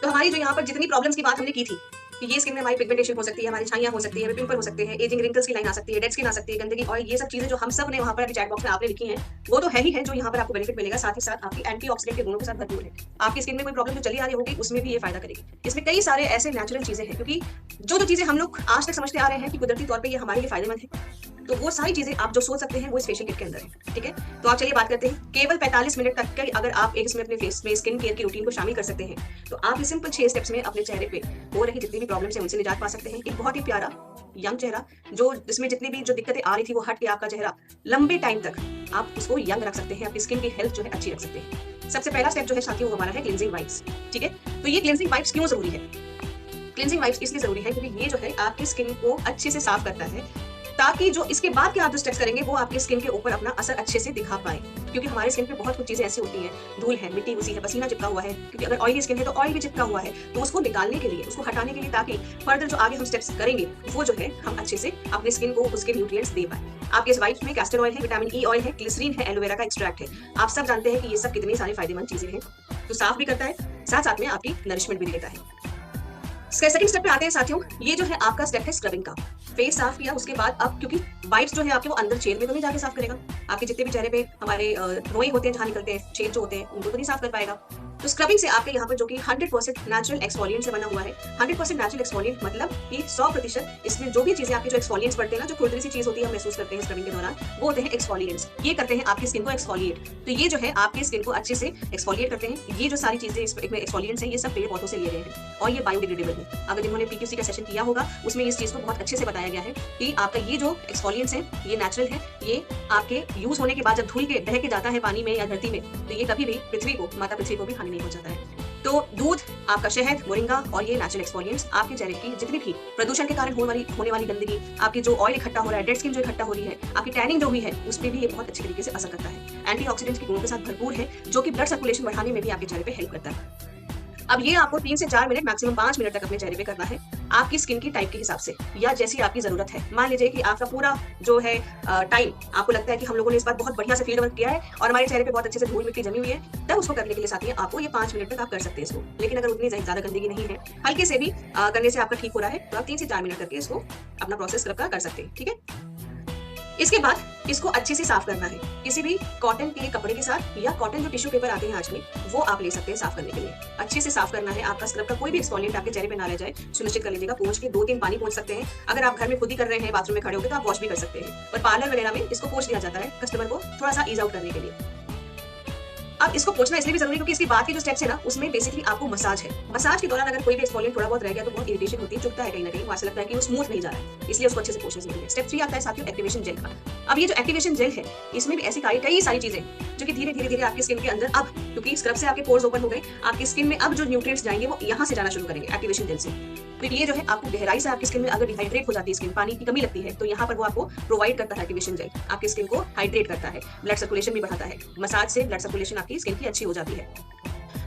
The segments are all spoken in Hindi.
तो हमारी जो यहाँ पर जितनी प्रॉब्लम्स की बात हमने की थी कि ये स्किन में हमारी पिगमेंटेशन हो सकती है, हमारी छाइयाँ हो सकती है, पिंपल हो सकते हैं, एजिंग रिंकल्स की लाइन आ सकती है, डेड स्किन आ सकती है, गंदगी और ये सब चीजें जो हम सब ने वहाँ पर अभी चैट बॉक्स में आपने लिखी हैं, वो तो है ही है जो यहाँ पर आपको बेनिफिट मिलेगा। साथ ही साथ आपकी एंटीऑक्सीडेंट के गुणों के साथ भरपूर है। आपकी स्किन में कोई प्रॉब्लम जो चली आ रही होगी उसमें भी ये फायदा करेगी। इसमें कई सारे ऐसे नेचुरल चीजें हैं, क्योंकि जो चीजें हम लोग आज तक समझते आ रहे हैं कि कुदरती तौर पर ये हमारे लिए फायदेमंद है, तो वो सारी चीजें आप जो सोच सकते हैं वो इस फेशियल किट के अंदर है। ठीक है, तो आप चलिए बात करते हैं। केवल 45 मिनट तक का अगर आप एक इसमें अपने फेस में स्किन केयर की रूटीन को शामिल कर सकते हैं, तो आप ये सिंपल 6 स्टेप्स में अपने चेहरे पे हो रही जितनी भी प्रॉब्लम्स हैं उनसे निजात पा सकते हैं। एक बहुत ही प्यारा यंग चेहरा, जो जिसमें जितनी भी जो दिक्कतें आ रही थी वो हट के आपका चेहरा लंबे टाइम तक आप उसको यंग रख सकते हैं, आपकी स्किन की हेल्थ जो है अच्छी रख सकते हैं। सबसे पहला स्टेप जो है साथियों वो हमारा है क्लींजिंग वाइप्स। ठीक है, तो ये क्लींजिंग वाइप्स क्यों जरूरी है? क्लींजिंग वाइप्स इसलिए जरूरी है क्योंकि ये जो है आपकी स्किन को अच्छे से साफ करता है, ताकि जो इसके बाद के आप जो स्टेप्स करेंगे वो आपके स्किन के ऊपर अपना असर अच्छे से दिखा पाए। क्योंकि हमारे स्किन पे बहुत कुछ चीजें ऐसी होती हैं, धूल है, मिट्टी घुसी है, पसीना चिपका हुआ है, क्योंकि अगर ऑयली स्किन है तो ऑयल भी चिपका हुआ है, तो उसको निकालने के लिए, उसको हटाने के लिए, ताकि फर्दर जो आगे हम स्टेप्स करेंगे वो जो है हम अच्छे से अपने स्किन को उसके न्यूट्रिएंट्स दे पाए। आपके इस वाइप्स में कैस्टर ऑयल है, विटामिन ई ऑयल है, ग्लिसरीन है, एलोवेरा का एक्सट्रैक्ट है। आप सब जानते हैं कि ये सब कितनी सारी फायदेमंद चीजें हैं। तो साफ भी करता है, साथ साथ में आपकी नरिशमेंट भी देता है। सेकंड स्टेप पे आते हैं साथियों। ये जो है आपका स्टेप है स्क्रबिंग का। फेस साफ किया उसके बाद अब क्योंकि वाइप्स जो है आपके वो अंदर छेद में तो नहीं जाके साफ करेगा, आपके जितने भी चेहरे पे हमारे रोए होते हैं जहाँ निकलते हैं, छेद जो होते हैं उनको तो नहीं साफ कर पाएगा। तो स्क्रबिंग से आपके यहाँ पर जो कि 100% नेचुरल एक्सफोलिएंट से बना हुआ है। 100% नेचुरल एक्सफोलिएंट मतलब कि 100% इसमें जो भी चीजें आपकी जो एक्सफोलिएंट्स पड़ते हैं ना, जो खुरदरी सी चीज होती है हम महसूस करते हैं स्क्रबिंग के दौरान, वो होते हैं एक्सफोलिएंट्स। ये करते हैं आपकी स्किन को एक्सफोलिएट। तो ये जो है आपकी स्किन को अच्छे से एक्सफोलिएट करते हैं। ये जो सारी चीजें इसमें एक्सफोलिएंट्स हैं ये सब पेड़ पौधों से लिए गए हैं और ये बायोडिग्रेडेबल है। अगर जिन्होंने पीक्यूसी का सेशन किया होगा उसमें इस चीज को बहुत अच्छे से बताया गया है कि आपका ये जो एक्सफोलिएंट्स हैं ये नेचुरल है। ये आपके यूज होने के बाद जब धुल के बह के जाता है पानी में या धरती में, तो ये कभी भी पृथ्वी को, माता पृथ्वी को भी हानि नहीं पहुंचाता है। तो दूध, आपका शहद, मोरिंगा और ये नेचुरल एक्सफोलिएंट्स आपके चेहरे की जितनी भी प्रदूषण के कारण होने वाली गंदगी, आपकी जो ऑयल इकट्ठा हो रहा है, डेड स्किन जो इकट्ठा हो रही है, आपकी टैनिंग जो हुई है, उस पर भी ये बहुत अच्छे तरीके से असर करता है। एंटीऑक्सीडेंट्स के गुणों के साथ भरपूर है, जो कि ब्लड सर्कुलेशन बढ़ाने में भी आपके चेहरे पे हेल्प करता है। अब ये आपको 3 से 4 मिनट मैक्सिमम 5 मिनट तक अपने चेहरे पे करना है, आपकी स्किन की टाइप के हिसाब से या जैसी आपकी जरूरत है। मान लीजिए कि आपका पूरा जो है टाइम आपको लगता है कि हम लोगों ने इस बार बहुत बढ़िया से फील्ड वर्क किया है और हमारे चेहरे पे बहुत अच्छे से धूल मिट्टी जमी हुई है, तब उसको करने के लिए साथी आपको ये 5 मिनट तक आप कर सकते हैं इसको। लेकिन अगर उतनी ज्यादा गंदगी नहीं है, हल्के से भी करने से आपका ठीक हो रहा है, तो आप 3 से 4 मिनट करके इसको अपना प्रोसेस कर सकते हैं। ठीक है, इसके बाद इसको अच्छे से साफ करना है, किसी भी कॉटन के कपड़े के साथ या कॉटन जो टिश्यू पेपर आते हैं आज में वो आप ले सकते हैं साफ करने के लिए। अच्छे से साफ करना है, आपका स्क्रब का कोई भी एक्सफोलिएंट आपके चेहरे पे ना रह जाए, सुनिश्चित कर लीजिएगा। पोंछ के 2-3 पानी पोंछ सकते हैं। अगर आप घर में खुद ही कर रहे हैं, बाथरूम में खड़े होकर, तो आप वॉश भी कर सकते हैं, और पार्लर वगैरह में इसको पोंछ दिया जाता है कस्टमर को थोड़ा सा ईज आउट करने के लिए। अब इसको पोंछना इसलिए भी जरूरी है क्योंकि इसके बाद के जो स्टेप्स है ना उसमें बेसिकली आपको मसाज है। मसाज के दौरान अगर कोई भी एक्सफोलिएंट थोड़ा बहुत रह गया तो बहुत इरिटेशन होती है, चुभता है, कहीं ना कहीं वहां से लगता है कि वो स्मूथ नहीं जा रहा है, इसलिए उसको अच्छे से पोंछना जरूरी है। स्टेप 3 आता है साथियों एक्टिवेशन जेल का। अब ये जो एक्टिवेशन जेल है इसमें भी ऐसी कई सारी चीजें जो कि धीरे धीरे आपकी स्किन के अंदर, अब क्योंकि स्क्रब से आपके पोर्स ओपन हो गए, आपकी स्किन में अब जो न्यूट्रिएंट्स जाएंगे वो यहाँ से जाना शुरू करेंगे एक्टिवेशन जेल से। तो ये जो है आपको गहराई से आपकी स्किन में अगर डिहाइड्रेट हो जाती है स्किन, पानी की कमी लगती है, तो यहाँ पर वो आपको प्रोवाइड करता है एक्टिवेशन जेल, आपकी स्किन को हाइड्रेट करता है, ब्लड सर्कुलेशन भी बढ़ाता है। मसाज से ब्लड सर्कुलेशन आपकी स्किन की अच्छी हो जाती है,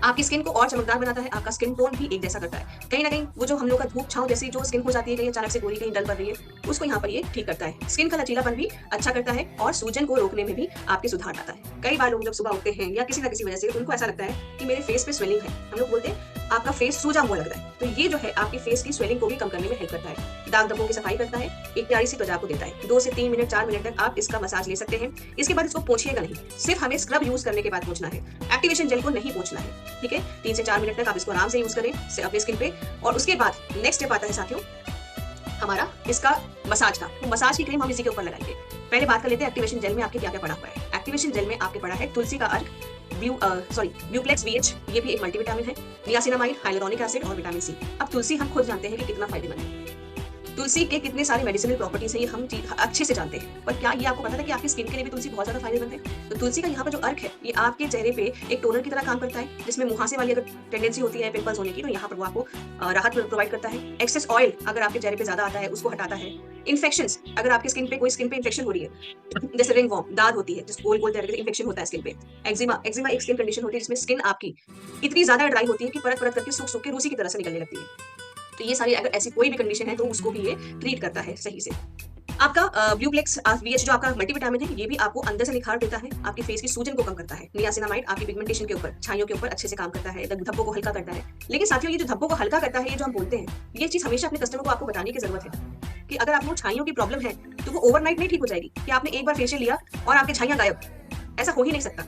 आपकी स्किन को और चमकदार बनाता है, आपका स्किन टोन भी एक जैसा करता है। कहीं ना कहीं वो जो हम लोग का धूप छांव जैसी जो स्किन हो जाती है, कहीं अचानक से गोरी कहीं डल पड़ रही है, उसको यहाँ पर ये ठीक करता है। स्किन का लचीलापन भी अच्छा करता है और सूजन को रोकने में भी आपके सुधार लाता है। कई बार लोग जब सुबह उठते हैं या किसी ना किसी वजह से उनको ऐसा लगता है कि मेरे फेस पे स्वेलिंग है, हम लोग बोलते हैं आपका फेस सूजा हुआ लग रहा है, तो ये जो है आपकी फेस की स्वेलिंग को भी कम करने में हेल्प करता है, दाग धब्बों की सफाई करता है, एक प्यारी सी त्वचा को देता है। 2 से 3 मिनट 4 मिनट तक आप इसका मसाज ले सकते हैं। इसके बाद इसको पोंछिएगा नहीं, सिर्फ हमें स्क्रब यूज करने के बाद पोंछना है, एक्टिवेशन जेल को नहीं पोंछना है। ठीक है, 3 से 4 मिनट तक आप इसको आराम से यूज करें अपने स्किन पे। और उसके बाद नेक्स्ट स्टेप आता है साथियों हमारा इसका मसाज का। तो मसाज की क्रीम हम इसी के ऊपर लगाएंगे। पहले बात कर लेते हैं एक्टिवेशन जेल में आपके क्या क्या पड़ा हुआ है। एक्टिवेशन जेल में आपके पड़ा है तुलसी का अर्क, ब्यूप्लेक्स VH, ये भी एक मल्टीविटामिन है, नियासिनामाइड, हाइलुरोनिक एसिड और विटामिन सी। अब तुलसी हम खुद जानते हैं कि कितना फायदेमंद है, तुलसी के कितने सारे मेडिसिनल प्रॉपर्टीज है, ये हम अच्छे से जानते हैं, पर क्या ये आपको पता था कि आपकी स्किन के लिए भी तुलसी बहुत ज्यादा फायदेमंद है? तो तुलसी का यहाँ पर जो अर्क है ये आपके चेहरे पे एक टोनर की तरह काम करता है, जिसमें मुहासे वाली अगर टेंडेंसी होती है पिंपल्स होने की, तो यहाँ पर वो आपको राहत प्रोवाइड करता है। एक्सेस ऑयल अगर आपके चेहरे पे ज्यादा आता है उसको हटाता है। इन्फेक्शंस, अगर आपकी स्किन पे कोई स्किन पे इन्फेक्शन हो रही है, जैसे रिंगवॉर्म, दाद होती है, जिस गोल गोल तरह के इन्फेक्शन होता है स्किन पे, एक्जिमा एक स्किन कंडीशन होती है जिसमें स्किन आपकी इतनी ज्यादा ड्राई होती है कि परत परत करके सूख सूख के रूसी की तरह से निकलने लगती है। तो ये सारी अगर ऐसी कोई भी कंडीशन है तो उसको भी ये ट्रीट करता है सही से। आपका ब्लूप्लेक्स वीएच जो आपका मल्टीविटामिन है, ये भी आपको अंदर से निखार देता है, आपकी फेस की सूजन को कम करता है। नियासिनामाइड आपकी पिगमेंटेशन के ऊपर, छाइयों के ऊपर अच्छे से काम करता है, धब्बों को हल्का करता है। लेकिन साथियों, ये जो धब्बों को हल्का करता है, ये जो हम बोलते हैं, ये चीज हमेशा अपने कस्टमर को आपको बताने की जरूरत है कि अगर आपको छाइयों की प्रॉब्लम है तो वो ओवरनाइट नहीं ठीक हो जाएगी कि आपने एक बार फेशियल लिया और आपके छाइयां गायब। ऐसा हो ही नहीं सकता।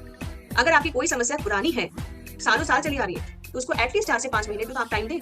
अगर आपकी कोई समस्या पुरानी है, सालों साल चली आ रही है, तो उसको एटलीस्ट 4 से 5 महीने तो आप टाइम दें,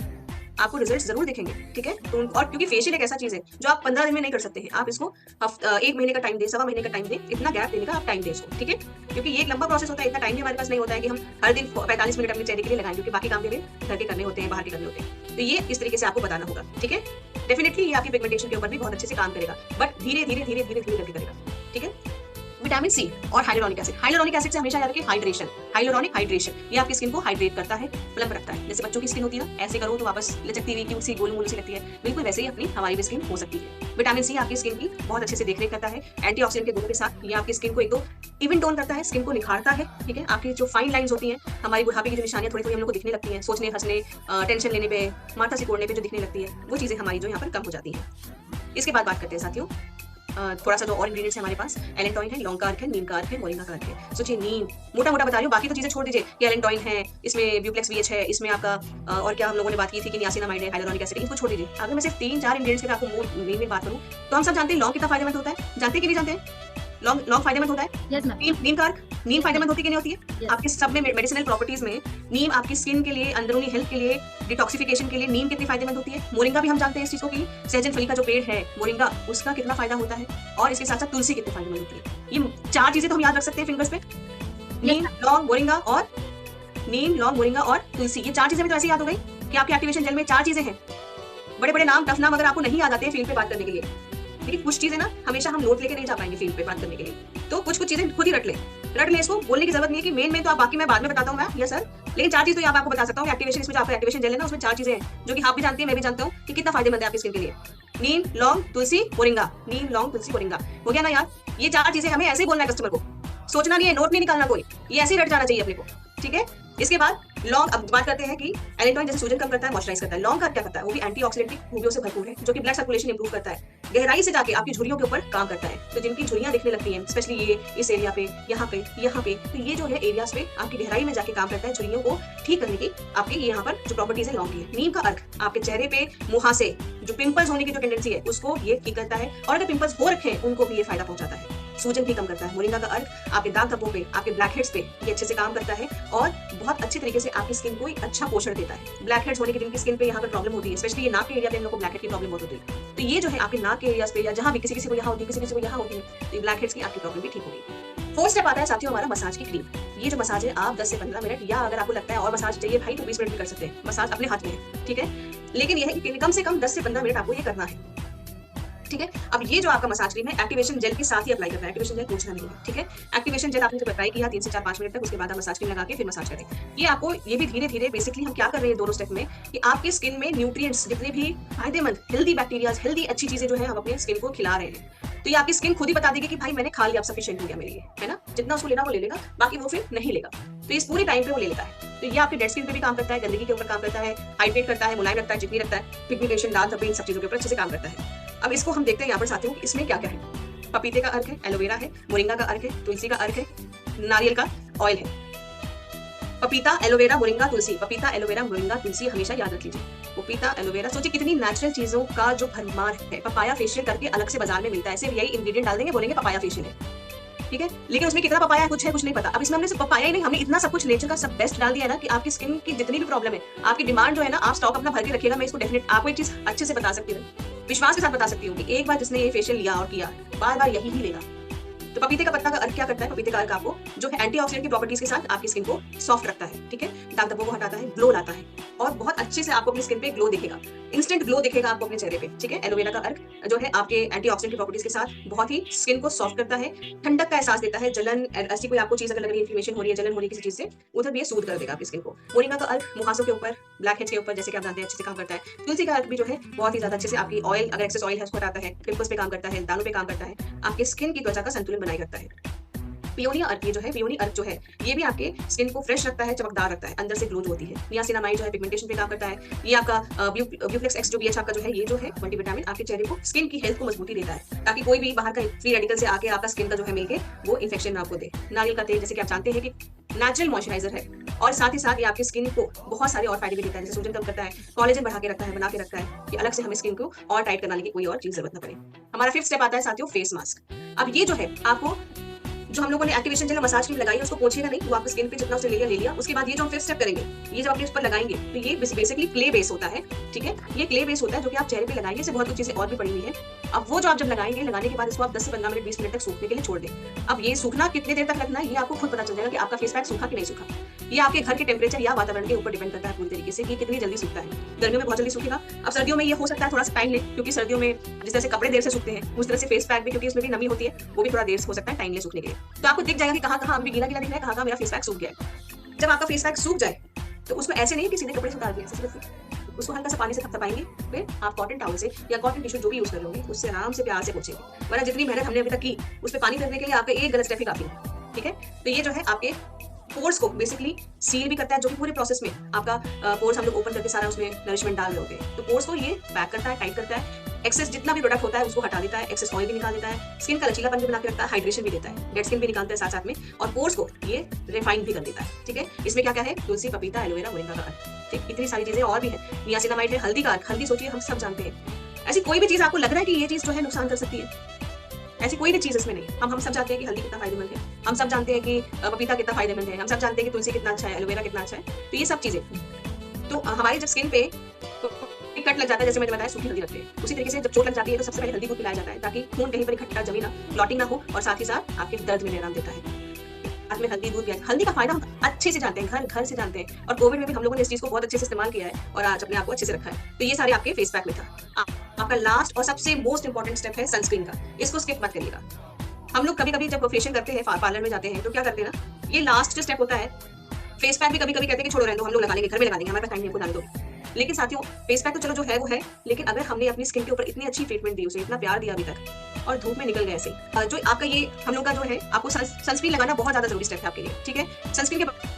आपको रिजल्ट जरूर दिखेंगे। ठीक है, तो और क्योंकि फेशियल एक ऐसा चीज है जो आप 15 दिन में नहीं कर सकते हैं, आप इसको 1 महीने का टाइम दें, सवा महीने का टाइम दें, इतना गैप देने का आप टाइम दें इसको। ठीक है, क्योंकि ये एक लंबा प्रोसेस होता है, इतना टाइम भी हमारे पास नहीं होता है कि हम हर दिन 45 मिनट अपने चेहरे के लिए लगाएं, क्योंकि बाकी काम भी हमें घर के करने होते हैं, बाहर के करने होते हैं। तो ये इस तरीके से आपको बताना होगा। ठीक है, डेफिनेटली ये आपकी पिगमेंटेशन के ऊपर भी बहुत अच्छे से काम करेगा, बट धीरे धीरे धीरे धीरे धीरे करके करेगा। ठीक है, विटामिन सी और हाइलुरोनिक एसिड। हाइलुरोनिक एसिड से हमेशा याद रखिए हाइड्रेशन, हाइलुरोनिक हाइड्रेशन, ये आपकी स्किन को हाइड्रेट करता है, प्लम्प रखता है। जैसे बच्चों की स्किन होती है ना, ऐसे करो तो वापस लचकती हुई क्यूट सी गोल मोल सी लगती है, बिल्कुल वैसे ही अपनी हमारी भी स्किन हो सकती है। विटामिन सी आपकी स्किन की बहुत अच्छे से देखरेख करता है, एंटीऑक्सीडेंट के गुणों के साथ ये आपकी स्किन को एक तो इवन टोन करता है, स्किन को निखारता है। ठीक है, आपकी जो फाइन लाइंस होती हैं, हमारी बुढ़ापे की जो निशानियां थोड़ी थोड़ी हम लोग को दिखने लगती हैं, सोचने हंसने टेंशन लेने पे, माथा सिकोड़ने पे जो दिखने लगती है, वो चीजें हमारी जो यहाँ पर कम हो जाती हैं। इसके बाद बात करते हैं साथियों, थोड़ा सा जो और इंग्रेडिएंट्स है हमारे पास, एलेंटॉइन है, लौंग का अर्क है, नीम का अर्क है, मोरिंगा का अर्क है। सोचिए नीम, मोटा मोटा बता रही हूँ, बाकी तो चीजें छोड़ दीजिए कि एलेंटॉइन है, इसमें ब्यूप्लेक्स वीएच है, इसमें आपका और क्या हम लोगों ने बात की थी कि नियासिनामाइड है, हाइलुरोनिक एसिड, इनको छोड़ दीजिए। अगर मैं सिर्फ 3-4 इंग्रेडिएंट्स की आपको मेन बात करूँ, तो हम सब जानते हैं लौंग कितना फायदेमंद होता है, जानते हैं कि नहीं जानते हैं? लौंग फायदेमंद होता है। Yes, ma'am. नीम का अर्क, नीम फायदेमंद होती है कि नहीं होती है? Yes. आपके सब में मेडिसिनल प्रॉपर्टीज में नीम आपकी स्किन के लिए, अंदरूनी हेल्थ के लिए, डिटॉक्सिफिकेशन के लिए नीम कितनी फायदेमंद होती है। मोरिंगा भी हम जानते हैं इस चीज को कि सहजन फली का जो पेड़ है मोरिंगा, उसका कितना फायदा होता है, और इसके साथ साथ तुलसी कितनी फायदेमंद होती है। ये 4 चीजें तो हम याद रख सकते हैं फिंगर्स पे, नीम, लौंग, मोरिंगा और नीम, लौंग, मोरिंगा और तुलसी। ये 4 चीजें भी तो ऐसे याद हो गई कि आपके एक्टिवेशन जेल में 4 चीजें हैं। बड़े बड़े नाम, टफ नाम अगर आपको नहीं याद आते हैं फील्ड पे बात करने के लिए, लेकिन कुछ चीजें ना हमेशा हम नोट लेके नहीं जा पाएंगे फील्ड पे बात करने के लिए, तो कुछ चीजें खुद ही रट ले, इसको बोलने की जरूरत नहीं है कि मेन तो आप बाकी मैं बाद में बताता हूँ मैं, यस सर, लेकिन 4 चीज तो यहाँ आपको बता सकता हूँ। एक्टिवेशन, इसमें जो आपका एक्टिवेशन जेल है ना, उसमें 4 चीजें हैं जो कि आप भी जानती है, मैं भी जानता हूँ कि कितना फायदेमंद है आपकी स्किन के लिए। नीम, लौंग, तुलसी, मोरिंगा, नीम, लौंग, तुलसी, मोरिंगा, हो गया ना यार। ये 4 चीजें हमें ऐसे ही बोलना है कस्टमर को, सोचना नहीं है, नोट नहीं निकालना कोई, ये ऐसे ही रट जाना चाहिए अपने को। ठीक है, इसके बाद लौंग, अब बात करते हैं कि एलेंटॉइन जैसे सूजन कम करता है, मॉइस्चराइज करता है। लौंग का क्या करता है, वो भी एंटीऑक्सीडेंट खूबियों से भरपूर है, जो कि ब्लड सर्कुलेशन इंप्रूव करता है, गहराई से जाके आपकी झुर्रियों के ऊपर काम करता है। तो जिनकी झुर्रियां दिखने लगती हैं, स्पेशली ये इस एरिया पे, यहाँ पे, तो ये जो है एरियाज पे आपकी गहराई में जाके काम करता है, झुर्रियों को ठीक करने की आपकी यहाँ पर जो प्रॉपर्टीज है लौंग की है। नीम का अर्क आपके चेहरे पे मुहासे, जो पिंपल्स होने की जो टेंडेंसी है, उसको ये ठीक करता है, और अगर पिंपल्स हो रखे हैं उनको भी ये फायदा पहुंचाता है, सूजन भी कम करता है। मोरिंगा का अर्क आपके दाग धब्बों पे, आपके ब्लैक हेड्स पे ये अच्छे से काम करता है, और बहुत अच्छे तरीके से आपकी स्किन को एक अच्छा पोषण देता है। ब्लैक हेड्स होने की जिनकी स्किन पे यहाँ पर प्रॉब्लम होती है, स्पेशली ये नाक के एरिया पे हम लोग को ब्लैक हेड की प्रॉब्लम बहुत होती है, तो ये जो है आपके नाक के एरियाज पे या जहाँ भी किसी को यहाँ होती है, किसी को यहाँ होती है, तो ये ब्लैक हेड्स की आपकी प्रॉब्लम भी ठीक होगी। 4th स्टेप आता है साथियों हमारा मसाज की क्रीम। ये जो मसाज है आप 10 से 15 मिनट, या अगर आपको लगता है और मसाज चाहिए भाई तो 20 मिनट भी कर सकते हैं, मसाज अपने हाथ में है। ठीक है, लेकिन यह है कि कम से कम 10 से 15 मिनट आपको ये करना है। ठीक है, अब ये जो आपका मसाज क्रीम है एक्टिवेशन जेल के साथ ही अप्लाई करना है, एक्टिवेशन जेल पूछना नहीं है। ठीक है, एक्टिवेशन जेल आपने जब अप्लाई किया 3 से 4-5 मिनट तक, उसके बाद आप मसाज क्रीम लगा के फिर मसाज करें। ये आपको, ये भी धीरे धीरे बेसिकली हम क्या कर रहे हैं दोनों स्टेप में, कि आपके स्किन में न्यूट्रिएंट्स जितने भी फायदेमंद हेल्दी बैक्टीरियाज, हेल्दी अच्छी चीजें जो है हम अपने स्किन को खिला रहे हैं। तो ये आपकी स्किन खुद ही बता देगी कि भाई मैंने खा लिया, अब सफिशिएंट हो गया मेरे लिए, है ना, जितना उसको लेना वो ले लेगा, बाकी वो फिर नहीं लेगा, तो इस पूरी टाइम पे वो ले लेता है। तो ये आपके डेड स्किन पे भी काम करता है, गंदगी के ऊपर काम करता है, हाइड्रेट करता है, मुलायम रखता है, चिकनी रखता है, पिगमेंटेशन, दाग धब्बे, इन सब चीजों के ऊपर अच्छे से काम करता है। अब इसको हम देखते हैं यहाँ पर साथियों कि इसमें क्या क्या है। पपीते का अर्क है, एलोवेरा है, मोरिंगा का अर्क है, तुलसी का अर्क है, नारियल का ऑयल है। पपीता, एलोवेरा, मोरिंगा, तुलसी, पपीता, एलोवेरा, मोरिंगा, तुलसी, हमेशा याद रख लीजिए। पपीता, एलोवेरा, सोचिए कितनी नेचुरल चीजों का जो भरमार है। पपाया फेशियल करके अलग से बाजार में मिलता है, सिर्फ यही इंग्रेडिएंट डाल देंगे, बोलेंगे पपाया फेशियल है। ठीक है, लेकिन उसमें कितना पपाया है, कुछ है, कुछ नहीं पता। अब इसमें हमने सिर्फ पपाया ही नहीं, हमने इतना सब कुछ नेचर का सब बेस्ट डाल दिया है ना, कि आपकी स्किन की जितनी भी प्रॉब्लम है, आपकी डिमांड जो है ना, आप स्टॉक अपना भर के रखिएगा। मैं इसको डेफिनेट आपको एक चीज अच्छे से बता सकती हूँ, विश्वास के साथ बता सकती हूँ कि एक बार जिसने ये फेशियल लिया और किया, बार बार यही ही लेगा। तो पपीते का पत्ता का अर्क क्या करता है, पपीते का अर्क आपको जो है एंटीऑक्सीडेंट की प्रॉपर्टीज के साथ आपकी स्किन को सॉफ्ट रखता है। ठीक है, दाग धब्बों को हटाता है, ग्लो लाता है, और बहुत अच्छे से आपको अपनी स्किन पे ग्लो दिखेगा, इंस्टेंट ग्लो दिखेगा आपको अपने चेहरे पे। ठीक है, एलोवेरा का अर्क जो है आपके एंटीऑक्सीडेंट की प्रॉपर्टीज के साथ बहुत ही स्किन को सॉफ्ट करता है, ठंडक का एहसास देता है, जलन ऐसी कोई आपको चीज अगर लग रही है, इन्फ्लेमेशन हो रही है, जलन हो रही है किसी चीज से, उधर भी ये सूद कर देगा आपकी स्किन को। मोरिंगा का अर्क मुहासों के ऊपर, ब्लैक हेड्स के ऊपर, जैसे कि आप जानते हैं अच्छे से काम करता है। तुलसी का अर्क भी जो है बहुत ही ज्यादा अच्छे से आपकी ऑयल, अगर एक्सेस ऑयल है उसको हटाता है, पिंपल्स पे काम करता है, दानों पे काम करता है, आपके स्किन की त्वचा का संतुलन बनाए रखता है। पियोनिया अर्क, ये जो है पियोनी अर्क जो है, ये भी आपके स्किन को फ्रेश रखता है, चमकदार रखता है, अंदर से ग्लो जो होती है। नियासिनामाइड जो है पिगमेंटेशन पे काम करता है। ये आपका ब्यूफ्लेक्स एक्स जो बीएच आपका जो है, ये जो है मल्टीविटामिन आपके चेहरे को, स्किन की हेल्थ को मजबूती देता है, ताकि कोई भी बाहर का फ्री रेडिकल से आके आपका स्किन का जो है मिलके वो इन्फेक्शन ना आपको दे। नारियल का तेल, जैसे कि आप जानते हैं कि नेचुरल मॉइस्चराइजर है, और साथ ही साथ ये आपकी स्किन को बहुत सारे और फायदे भी देता है, जैसे सूजन कम करता है, कोलेजन बढ़ा के रखता है, बना के रखता है, कि अलग से हमें स्किन को और टाइट करने की कोई और चीज जरूरत ना पड़े। हमारा 5th स्टेप आता है साथियों, फेस मास्क। अब ये जो है आपको, जो हम लोगों ने एक्टिवेशन जेल मसाज क्रीम लगाई है, उसको पोंछेगा नहीं, वो आपकी स्किन पे जितना उसने ले लिया। उसके बाद ये जो हम 5th स्टेप करेंगे, ये जब अपने उस पर लगाएंगे, तो ये बेसिकली क्ले बेस होता है, ठीक है। ये क्ले बेस होता है जो कि आप चेहरे पे लगाएंगे, इससे बहुत कुछ चीजें और भी पड़ी हुई है। अब वो जो आप जब लगाएंगे, लगाने के बाद इसको आप 10 से 15 मिनट 20 मिनट तक सूखने के लिए छोड़ दें। अब ये सूखना कितने देर तक रखना है, ये आपको खुद पता चल जाएगा कि आपका फेस पैक सूखा कि नहीं सूखा। ये आपके घर के टेम्परेचर या वातावरण के ऊपर डिपेंड करता है पूरी तरीके से कि कितनी जल्दी सूखता है। गर्मियों में बहुत जल्दी सूखेगा। अब सर्दियों में ये हो सकता है थोड़ा सा टाइम ले, क्योंकि सर्दियों में जिस तरह से कपड़े देर से सूखते हैं, उस तरह से फेस पैक भी, क्योंकि उसमें भी नमी होती है, वो भी थोड़ा देर से हो सकता है टाइम ले सूखने के लिए। तो आपको दिख जाएगा कि कहाँ अभी गीला गीला दिख रहा है, कहाँ मेरा फेस पैक सूख गया है। जब आपका फेस पैक सूख जाए, तो उसमें ऐसे नहीं कि सीधे कपड़े से उतार दिया, उसको हल्का सा पानी से थपथपाएंगे, फिर आप कॉटन टॉवल से या कॉटन टिश्यू जो भी यूज कर रहे होंगे, उससे आराम से प्यार से पोंछेंगे। वरना जितनी मेहनत हमने अभी तक की, उस पर पानी करने के लिए आपका एक गलत स्टेप ही काफी है, ठीक है। तो ये जो है आपके पोर्स को बेसिकली सील भी करता है, जो कि पूरे प्रोसेस में आपका पोर्स हम लोग ओपन करके सारा उसमें नरिशमेंट डाल रहे होते हैं, तो पोर्स को ये पैक करता है, टाइट करता है, एक्सेस जितना भी प्रोडक्ट होता है उसको हटा देता है, एक्सेस ऑयल भी निकाल देता है, स्किन का लचीलापन भी बना के रखता है, हाइड्रेशन भी देता है, डेड स्किन भी निकालता है साथ साथ में, और पोर्स को ये रिफाइन भी कर देता है, ठीक है। इसमें क्या क्या है, तुलसी, पपीता, एलोवेरा, मोरिंगा का अर्क, ठीक, इतनी सारी चीजें और भी है। नियासिनामाइड है, हल्दी का अर्क, हल्दी सोचिए हम सब जानते हैं। ऐसी कोई भी चीज आपको लग रहा है कि ये चीज जो है नुकसान कर सकती है, ऐसी कोई भी चीज इसमें नहीं। हम सब जानते हैं कि हल्दी कितना फायदेमंद है, हम सब जानते हैं कि पपीता कितना फायदेमंद है, हम सब जानते हैं कि तुलसी कितना अच्छा है, एलोवेरा कितना अच्छा है। तो ये सब चीजें तो हमारी जब स्किन पे कट लग जाता है, जैसे मैंने बताया सूखी हल्दी रखते हैं, उसी तरीके से जब चोट लग जाती है तो सबसे पहले हल्दी को पिलाया जाता है, ताकि खून कहीं पर इकट्ठा जमी ना, क्लॉटिंग ना हो, और साथ ही साथ आपके दर्द में आराम देता है। साथ में हल्दी, दूध, प्याज। हल्दी का फायदा हम अच्छे से जानते हैं, घर से जानते हैं, और कोविड में भी हम लोगों ने इस चीज को बहुत अच्छे से इस्तेमाल किया है और आज अपने आप को अच्छे से रखा है। तो ये सारे आपके फेस पैक में था। आपका लास्ट और सबसे मोस्ट इंपॉर्टेंट स्टेप है सनस्क्रीन का, इसको स्किप मत करिएगा। हम लोग कभी कभी जब फेशियल करते हैं, पार्लर में जाते हैं, तो क्या करते हैं ना, ये लास्ट जो स्टेप होता है, फेस पैक भी कभी कभी कहते हैं कि छोड़ो रहने दो, हम लोग लगा लेंगे, घर में लगा लेंगे, हमारे पास टाइम नहीं, हमको डाल दो। लेकिन साथियों, फेस पैक तो चलो जो है वो है, लेकिन अगर हमने अपनी स्किन के ऊपर इतनी अच्छी ट्रीटमेंट दी, उसे इतना प्यार दिया अभी तक, और धूप में निकल गए ऐसे, जो आपका ये हम लोग का जो है, आपको सनस्क्रीन लगाना बहुत ज्यादा जरूरी स्टेप है आपके लिए, ठीक है। सनस्क्रीन के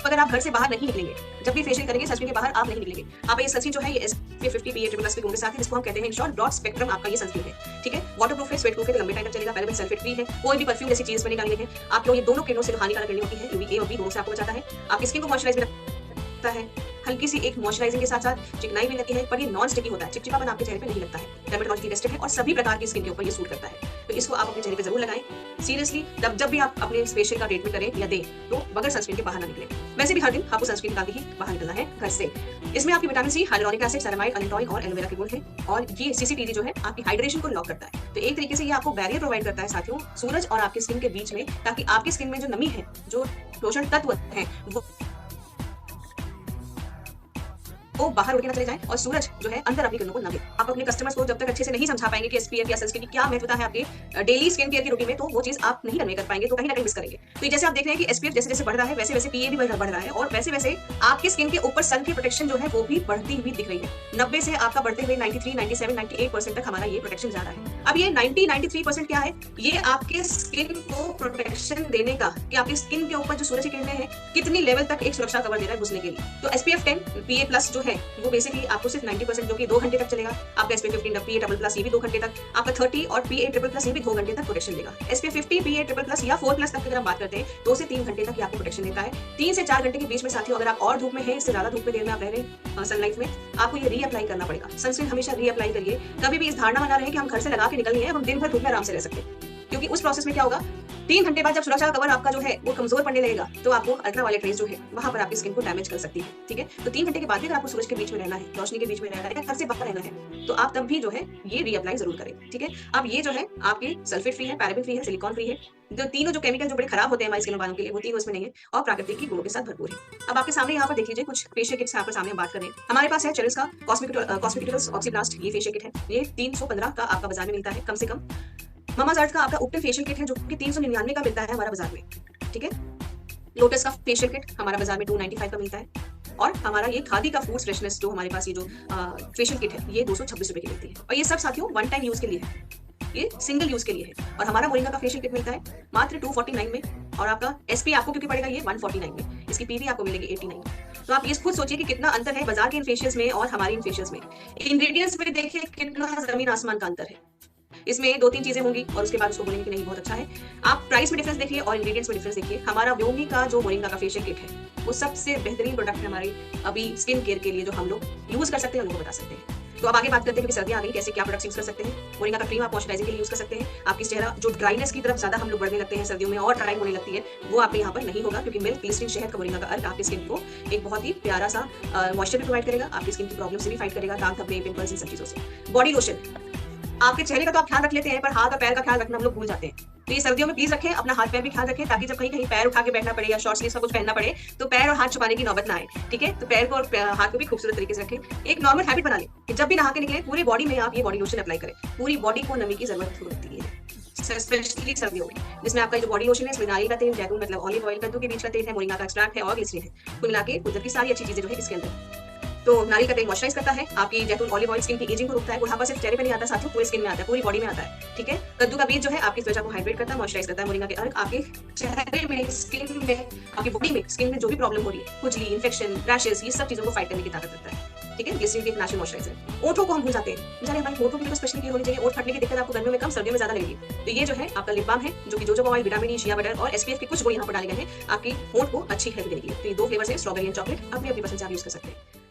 अगर आप घर से बाहर नहीं निकलेंगे, जब भी फेशियल करेंगे, सनस्क्रीन के बाहर आप नहीं निकलेंगे, आप ये सनस्क्रीन जो है, ये SPF 50 PA+ के गुण के साथ है, जिसको हम कहते हैं इन शॉर्ट ब्रॉड स्पेक्ट्रम आपका ये सनस्क्रीन है, ठीक है। वाटरप्रूफ है, स्वेटप्रूफ है, लंबे टाइम तक चलेगा, पैराबेन सल्फेट फ्री है, कोई भी परफ्यूम जैसी चीज पर निकाली है। आपको ये दोनों किरणों से जो हानिकारक किरणें होती है, UV A और B दोनों से आपको बचाता है, आपकी स्किन को मॉइस्चराइज भी रखता है, हल्की सी एक मॉइस्चराइजिंग के साथ साथ चिकनाई भी लगती है, पर ये नॉन स्टिकी होता है, चिपचिपापन आपके चेहरे पे नहीं लगता है, डर्मेटोलॉजिकली टेस्टेड है, और सभी प्रकार की स्किन के ऊपर ये सूट करता है। तो इसको आप अपने चेहरे पे जरूर लगाएं। सीरियसली, जब भी आप अपने फेशियल का ट्रीटमेंट करें या दें, तो बगैर सनस्क्रीन के बाहर ना निकलें। वैसे भी हर दिन आपको सनस्क्रीन निकाल के ही बाहर निकलना है घर से। इसमें आपकी vitamin C, hyaluronic acid, ceramide, allantoin और एलोवेरा के गुण है, और ये CCTG जो है आपकी हाइड्रेशन को लॉक करता है। तो एक तरीके से ये आपको बैरियर प्रोवाइड करता है साथियों, सूरज और आपकी स्किन के बीच में, ताकि आपकी स्किन में जो नमी है, जो पोषण तत्व है, वो बाहर उड़ के ना चले जाएं, और सूरज जो है अंदर अपनी किरणों को ना दे। आप अपने कस्टमर्स को जब तक अच्छे से नहीं समझा पाएंगे कि SPF या सनस्क्रीन की क्या महत्वता है आपके डेली स्किन केयर की रूटीन में, तो वो चीज आप नहीं करने कर पाएंगे, तो कहीं ना कहीं मिस करेंगे। तो जैसे आप देख रहे हैं कि SPF जैसे जैसे बढ़ रहा है, वैसे वैसे PA भी बढ़ रहा है, और वैसे वैसे आपकी स्किन के ऊपर सन की प्रोटेक्शन जो है वो भी बढ़ती हुई दिख रही है। 90 से आपका बढ़ते हुए 93, 97, 98% तक हमारा ये प्रोटेक्शन जा रहा है। अब ये 90-93% क्या है, ये आपके स्किन को प्रोटेक्शन देने का, कि आपकी स्किन के ऊपर जो सूरज की किरणें हैं कितनी लेवल तक एक सुरक्षा कवर दे रहा है घुसने के लिए। तो SPF 10 PA+ जो है वो बेसिकली आपको सिर्फ 90%, जो कि 2 घंटे तक चलेगा। आपका SPF 15 PA++ ये भी 2 घंटे तक, आपका 30 और PA++ ये भी 2 घंटे तक प्रोटेक्शन देगा। SPF 50 PA++ या 4+ तक अगर हम बात करते हैं, 2 से 3 घंटे तक ये आपको प्रोटेक्शन देता है। 3 से 4 घंटे के बीच में साथियों, अगर आप और धूप में हैं, इससे ज्यादा धूप में देर में आप रह रहे हैं सनलाइट में, आपको ये रीअप्लाई करना पड़ेगा। सनस्क्रीन हमेशा रीअप्लाई करिए। कभी भी इस धारणा बना रहे कि हम घर से लगा के निकल गए, हम दिन भर धूप में आराम से रह सकते हैं, क्योंकि उस प्रोसेस में क्या होगा, 3 घंटे बाद जब सुरक्षा कवर आपका जो है वो कमजोर पड़ने लगेगा, तो आपको अल्ट्रावायलेट रेज जो है वहां पर आपकी स्किन को डैमेज कर सकती है, ठीक है। तो 3 घंटे के बाद भी अगर आपको सूरज के बीच में रहना है, रोशनी के बीच में रहना है, घर से बाहर रहना है, तो आप तब भी जो है ये रीअप्लाई जरूर करें, ठीक है। अब ये जो है आपके सल्फेट फ्री है, पैराबेन फ्री है, सिलिकॉन फ्री है, जो तीनों जो केमिकल जो बड़े खराब होते हैं हमारी स्किन वालों के लिए, वो तीनों इसमें नहीं है, और प्राकृतिक की गुणों के साथ भरपूर है। अब आपके सामने यहाँ पर देख लीजिए कुछ फेशियल किट्स, यहाँ पर सामने बात करें, हमारे पास है चेरिस का कॉस्मेटिकल्स ऑक्सीब्लास्ट, ये फेशियल किट है, ये 315 का आपका बाजार में मिलता है कम से कम। मामाज अर्थ का आपका उपटन फेशियल किट है, जो कि 399 का मिलता है हमारा बाजार में, ठीक है। लोटस का फेशियल किट हमारा बाजार में 295 का मिलता है, और हमारा ये खादी का फूड्स फ्रेशनेस जो हमारे पास ये जो फेशियल किट है, ये 226 रुपए की मिलती है। और ये सब साथियों वन टाइम यूज के लिए है, ये सिंगल यूज के लिए है। और हमारा मोरिंगा का फेशियल किट मिलता है मात्र 249 में, और आपका एसपी आपको क्योंकि पड़ेगा ये 149 में, इसकी पीवी आपको मिलेगी 89। तो आप ये खुद सोचिए कि कितना अंतर है बाजार के इन फेशियल्स में और हमारे इन फेशियल्स में। इंग्रेडिएंट्स में देखिए कितना जमीन आसमान का अंतर है। इसमें 2-3 चीजें होंगी और उसके बाद उसको बोलेंगे कि नहीं बहुत अच्छा है। आप प्राइस में डिफरेंस देखिए और इंग्रेडिएंट्स में डिफरेंस देखिए। हमारा व्योमी का जो मोरिंगा का फेशियल किट है वो सबसे बेहतरीन प्रोडक्ट है हमारी अभी स्किन केयर के लिए, जो हम लोग यूज कर सकते हैं, लोगों को बता सकते हैं। तो अब आगे बात करते हैं कि सर्दियां आ गई, कैसे क्या प्रोडक्ट्स यूज कर सकते हैं। मोरिंगा का क्रीम आप मॉइस्चराइजिंग के लिए यूज कर सकते हैं। आपकी चेहरा जो ड्राइनेस की तरफ ज्यादा हम लोग बढ़ने लगते हैं सर्दियों में और ड्राई होने लगती है, वो आपके यहाँ पर नहीं होगा, क्योंकि मिल्क ग्लिसरीन शहद का मोरिंगा का अर्क आपकी स्किन को एक बहुत ही प्यारा सा मॉइस्चर भी प्रोवाइड करेगा, आपकी स्किन की प्रॉब्लम से भी फाइट करेगा, दाग धब्बे पिंपल्स इन सब चीजों से। बॉडी लोशन, आपके चेहरे का तो आप ख्याल रख लेते हैं पर हाथ और पैर का ख्याल रखना हम लोग भूल जाते हैं। तो ये सर्दियों में प्लीज रखें, अपना हाथ पैर भी ख्याल रखें, ताकि जब कहीं कहीं पैर उठा के बैठना पड़े या शॉर्ट स्लीव्स का कुछ पहनना पड़े तो पैर और हाथ छुपाने की नौबत ना आए। ठीक है, तो पैर को और हाथ को भी खूबसूरत तरीके से रखें। एक नॉर्मल हैबिट बना लें कि जब भी नहा के निकले पूरी बॉडी में आप ये बॉडी लोशन अप्लाई करें। पूरी बॉडी को नमी की जरूरत होती है, स्पेशली सर्दियों में, जिसमें आपका जो बॉडी लोशन है इसमें नारियल का तेल, जैतून मतलब ऑलिव ऑयल, कद्दू के बीज का तेल है, मोरिंगा का एक्सट्रैक्ट है और ग्लिसरीन है। कुल मिला के कुदरत की सारी अच्छी चीजें जो है इसके अंदर। तो नारियल का तेल मॉइस्चराइज करता है, आपकी जैतून ऑलिव ऑयल स्किन की एजिंग को रोकता है, बुढ़ापा सिर्फ चेहरे पे नहीं आता साथियों, पूरी स्किन में आता है, पूरी बॉडी में आता है। ठीक है, कद्दू का बीज जो है आपकी त्वचा को हाइड्रेट करता है, मॉइस्चराइज करता है। मोरिंगा के अर्क आपके चेहरे में, स्किन में, आपकी बॉडी में, स्किन में जो भी प्रॉब्लम हो रही है, खुजली, इन्फेक्शन, रैशेस, ये सब चीजों को फाइट करने की ताकत रखता है। ठीक है, ग्लिसरीन भी एक नेचुरल मॉइस्चराइजर। ओठों को हम भूल जाते हैं, बेचारे हमारे ओठों की तो स्पेशली केयर होनी चाहिए। ओठ फटने की दिक्कत आपको गर्मियों में कम, सर्दियों में ज्यादा लगेगी। तो ये जो है आपका लिप बाम है, जो कि jojoba oil, vitamin E, shea butter और एसपीएफ के कुछ गुण यहाँ पर डाले गए हैं, आपकी होंठ को अच्छी हेल्थ देने के लिए। तो ये 2 फ्लेवर्स हैं, स्ट्रॉबेरी एंड चॉकलेट, अपनी अपनी पसंद से आप यूज कर सकते हैं।